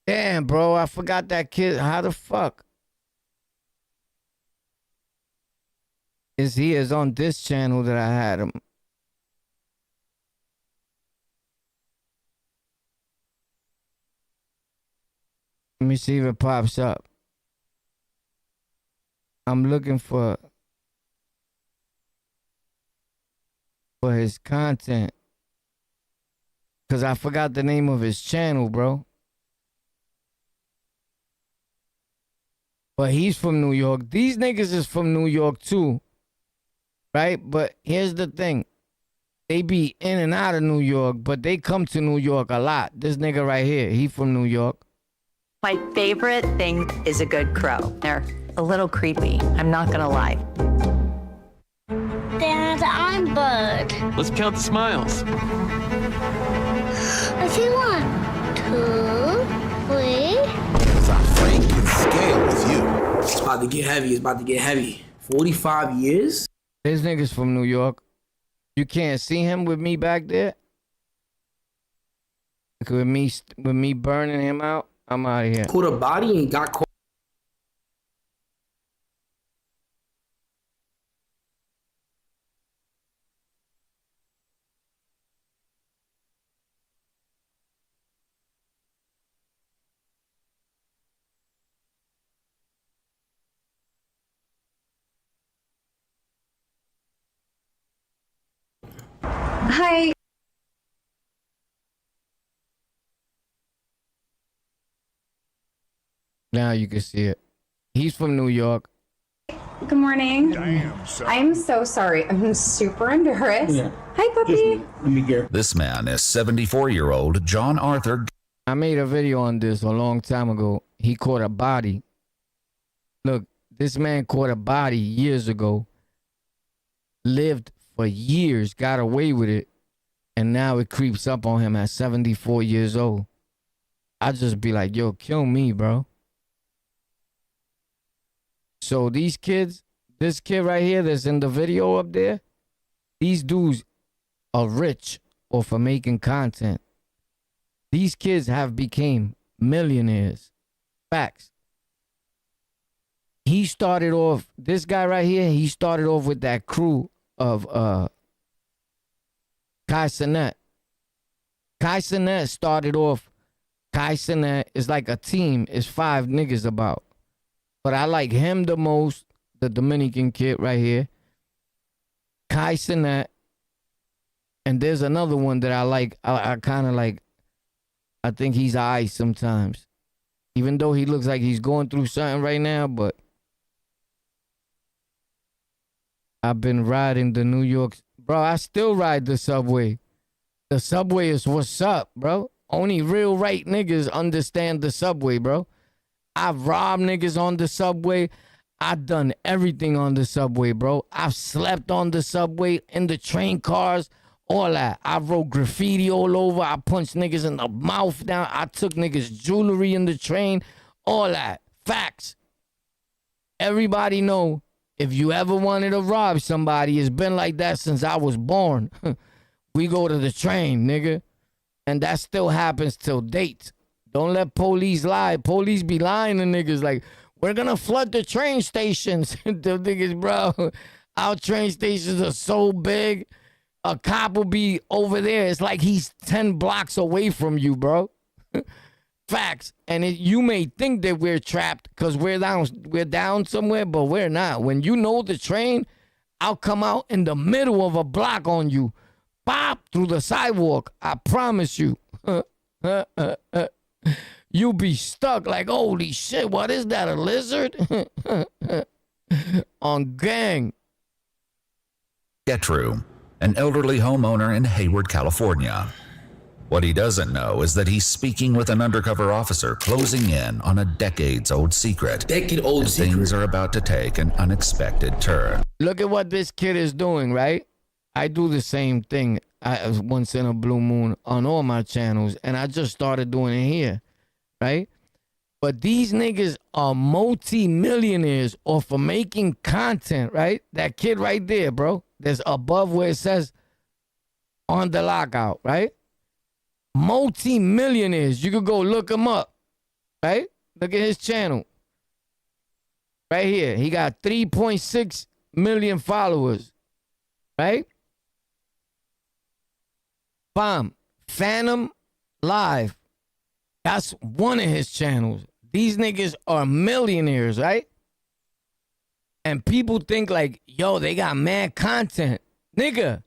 Damn, bro, I forgot that kid. How the fuck? He is on this channel that I had him. Let me see if it pops up. I'm looking for his content. Because I forgot the name of his channel, bro. But he's from New York. These niggas is from New York, too. right? But here's the thing. They be in and out of New York, but they come to New York a lot. This nigga right here, he from New York. My favorite thing is a good crow. They're a little creepy, I'm not gonna lie. Dad, I'm Bud. Let's count the smiles. I see 1, 2, 3. Cause I Frank can scale with you. It's about to get heavy. It's about to get heavy. 45 years? This nigga's from New York. You can't see him with me back there. With me burning him out, I'm out of here. Caught a body and got caught. Hi. Now you can see it. He's from New York. Good morning. Damn, I'm so sorry. I'm super embarrassed. Yeah. Hi, puppy. Let me get. This man is 74-year-old John Arthur. I made a video on this a long time ago. He caught a body. Look, this man caught a body years ago. Lived for years, got away with it, and now it creeps up on him at 74 years old. I just be like, yo, kill me, bro. So these kids, this kid right here that's in the video up there, these dudes are rich off of making content. These kids have became millionaires. Facts. He started off, this guy right here, he started off with that crew of Kai Cenat. Kai Cenat started off, Kai Cenat is like a team, it's 5 niggas about. But I like him the most, the Dominican kid right here. Kai Cenat. And there's another one that I like, I kind of like, I think he's aight sometimes. Even though he looks like he's going through something right now, but I've been riding the New York. Bro, I still ride the subway. The subway is what's up, bro. Only real right niggas understand the subway, bro. I've robbed niggas on the subway. I've done everything on the subway, bro. I've slept on the subway, in the train cars, all that. I wrote graffiti all over. I punched niggas in the mouth down. I took niggas' jewelry in the train, all that. Facts. Everybody know if you ever wanted to rob somebody, it's been like that since I was born. We go to the train, nigga. And that still happens till date. Don't let police lie. Police be lying to niggas like, we're gonna flood the train stations. The niggas, bro, our train stations are so big. A cop will be over there. It's like he's 10 blocks away from you, bro. Facts. And you may think that we're trapped because we're down somewhere, but we're not. When you know the train, I'll come out in the middle of a block on you. Pop through the sidewalk. I promise you. You be stuck like, holy shit, what is that, a lizard? On gang. Get true. An elderly homeowner in Hayward, California. What he doesn't know is that he's speaking with an undercover officer closing in on a decades-old secret. Decade-old secret. Things are about to take an unexpected turn. Look at what this kid is doing, right? I do the same thing once in a blue moon on all my channels, and I just started doing it here, right? But these niggas are multi-millionaires off of making content, right? That kid right there, bro, that's above where it says on the lockout, right? Multi-millionaires. You could go look him up, right? Look at his channel. Right here. He got 3.6 million followers, right? Bomb. Phantom Live. That's one of his channels. These niggas are millionaires, right? And people think like, yo, they got mad content. Nigga,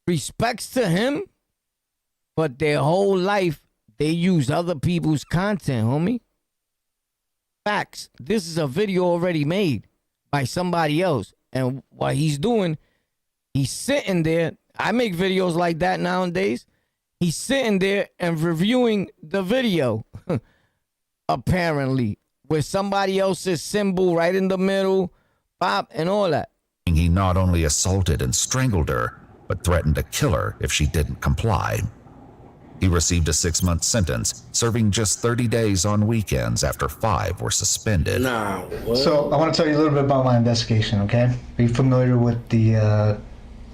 respects to him, but their whole life, they use other people's content, homie. Facts. This is a video already made by somebody else. And what he's doing, he's sitting there. I make videos like that nowadays. He's sitting there and reviewing the video, apparently, with somebody else's symbol right in the middle, pop, and all that. He not only assaulted and strangled her, but threatened to kill her if she didn't comply. He received a 6-month sentence, serving just 30 days on weekends after 5 were suspended. So I want to tell you a little bit about my investigation, okay? Are you familiar with the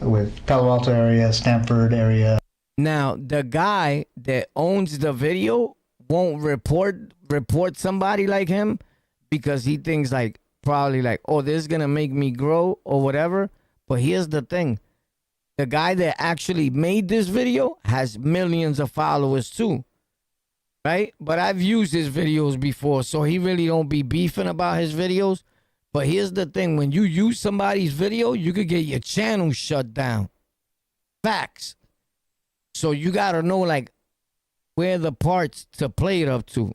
with Palo Alto area, Stanford area? Now, the guy that owns the video won't report somebody like him because he thinks like probably like, oh, this is gonna make me grow or whatever. But here's the thing. The guy that actually made this video has millions of followers too. Right? But I've used his videos before, so he really don't be beefing about his videos. But here's the thing. When you use somebody's video, you could get your channel shut down. Facts. So you got to know, like, where the parts to play it up to.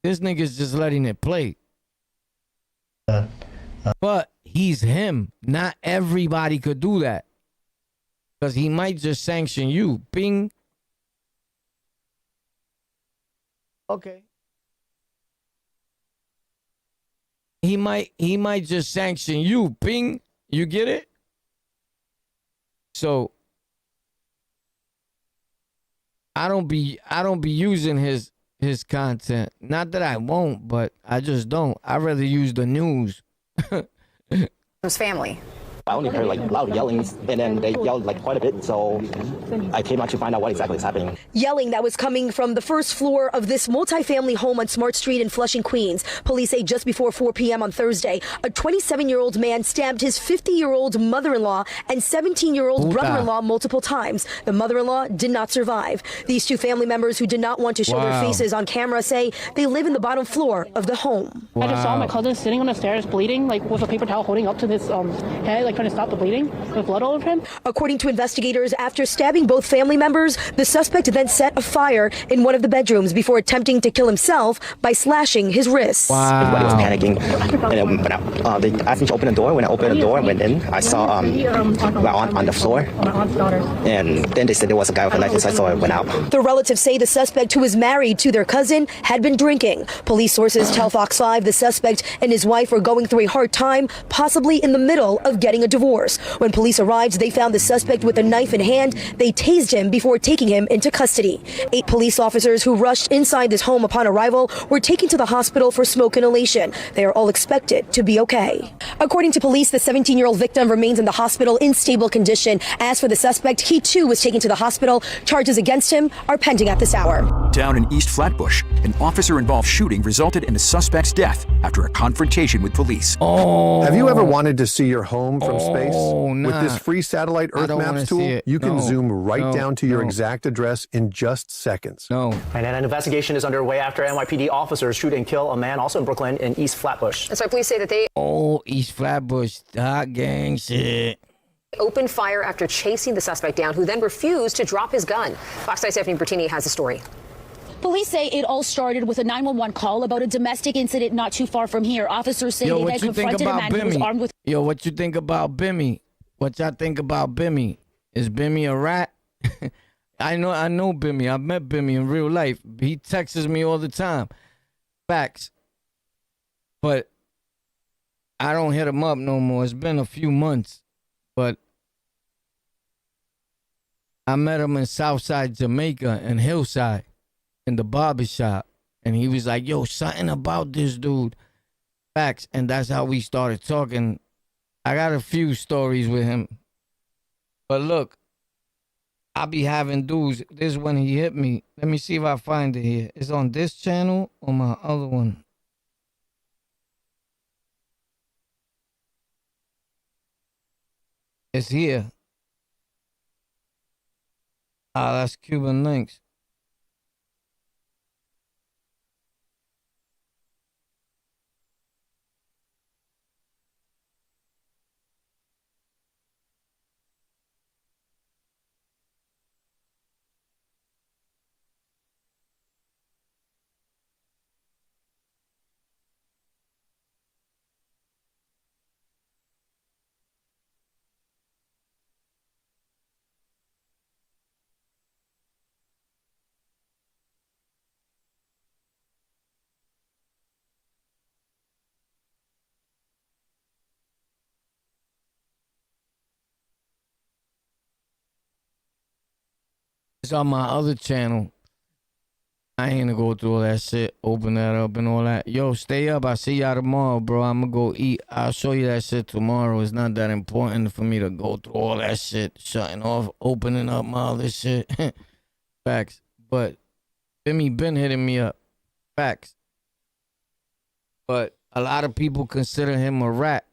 This nigga's just letting it play. But he's him. Not everybody could do that. Because he might just sanction you. Bing. Okay. He might just sanction you. Bing. You get it? So I don't be using his content. Not that I won't, but I just don't. I'd rather use the news. His family. I only heard like loud yellings, and then they yelled like quite a bit, so I came out to find out what exactly is happening. Yelling that was coming from the first floor of this multifamily home on Smart Street in Flushing, Queens. Police say just before 4 p.m. on Thursday, a 27-year-old man stabbed his 50-year-old mother-in-law and 17-year-old brother-in-law multiple times. The mother-in-law did not survive. These two family members who did not want to show their faces on camera say they live in the bottom floor of the home. I just saw my cousin sitting on the stairs bleeding, like with a paper towel holding up to his head, like trying to stop the bleeding with blood all over him. According to investigators, after stabbing both family members, the suspect then set a fire in one of the bedrooms before attempting to kill himself by slashing his wrists. Everybody was panicking, and then they asked me to open the door. When I opened the door and went in, I saw my aunt on the floor, and then they said there was a guy with a knife inside, so I went out. The relatives say the suspect, who is married to their cousin, had been drinking. Police sources tell Fox 5 the suspect and his wife were going through a hard time, possibly in the middle of getting a divorce. When police arrived, they found the suspect with a knife in hand. They tased him before taking him into custody. 8 police officers who rushed inside this home upon arrival were taken to the hospital for smoke inhalation. They are all expected to be okay. According to police, the 17-year-old victim remains in the hospital in stable condition. As for the suspect, he too was taken to the hospital. Charges against him are pending at this hour. Down in East Flatbush, an officer-involved shooting resulted in a suspect's death after a confrontation with police. Have you ever wanted to see your home from space? Nah. With this free satellite Earth Maps tool, you can zoom right down to your exact address in just seconds. And an investigation is underway after NYPD officers shoot and kill a man also in Brooklyn in East Flatbush. That's why police say that they East Flatbush, hot gang shit. opened fire after chasing the suspect down, who then refused to drop his gun. Fox 5's Stephanie Bertini has the story. Police say it all started with a 911 call about a domestic incident not too far from here. Officers say they then confronted a man who was armed with... Yo, what you think about Bimmy? What y'all think about Bimmy? Is Bimmy a rat? I know Bimmy. I've met Bimmy in real life. He texts me all the time. Facts. But I don't hit him up no more. It's been a few months. But I met him in Southside Jamaica and Hillside in the barbershop. And he was like, yo, something about this dude. Facts. And that's how we started talking. I got a few stories with him. But look, I be having dudes. This is when he hit me. Let me see if I find it here. It's on this channel or my other one. It's here. That's Cuban Links. It's on my other channel. I ain't gonna go through all that shit, open that up and all that. Yo, stay up. I'll see y'all tomorrow, bro. I'm gonna go eat. I'll show you that shit tomorrow. It's not that important for me to go through all that shit, shutting off, opening up my other shit. Facts. But Bimmy been hitting me up. Facts. But a lot of people consider him a rat.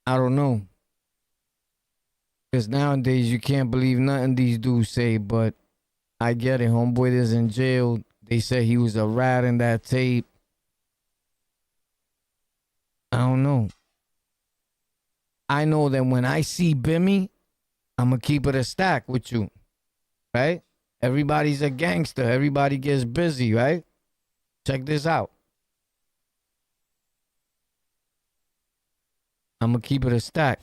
I don't know. Because nowadays you can't believe nothing these dudes say, but I get it. Homeboy is in jail. They said he was a rat in that tape. I don't know. I know that when I see Bimmy, I'm going to keep it a stack with you. Right? Everybody's a gangster. Everybody gets busy, right? Check this out. I'm going to keep it a stack.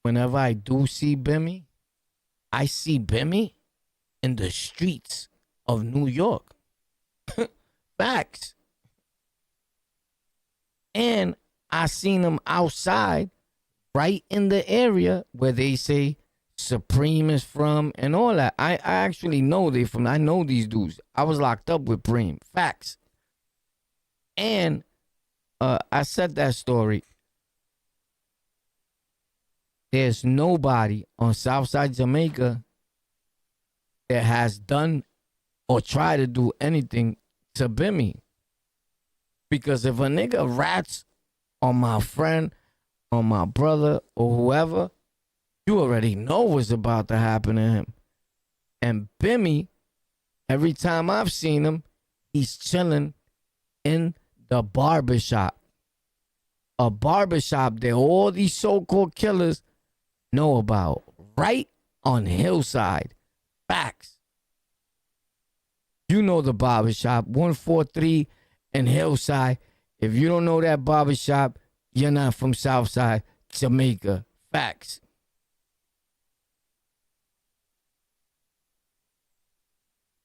Whenever I do see Bimmy, I see Bimmy in the streets of New York. Facts. And I seen him outside, right in the area where they say Supreme is from and all that. I actually know they from. I know these dudes. I was locked up with Preem. Facts. And I said that story. There's nobody on Southside Jamaica that has done or tried to do anything to Bimmy. Because if a nigga rats on my friend, on my brother, or whoever, you already know what's about to happen to him. And Bimmy, every time I've seen him, he's chilling in the barbershop. A barbershop that all these so-called killers know about, right on Hillside. Facts. You know the barbershop, 143 in Hillside. If you don't know that barbershop, you're not from Southside Jamaica. Facts.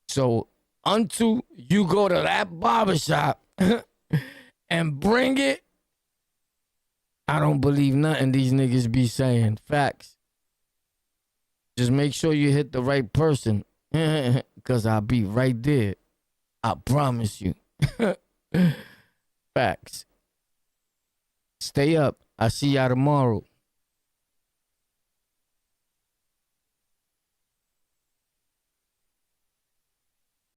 So until you go to that barbershop and bring it, I don't believe nothing these niggas be saying. Facts. Just make sure you hit the right person. Because I'll be right there. I promise you. Facts. Stay up. I'll see y'all tomorrow.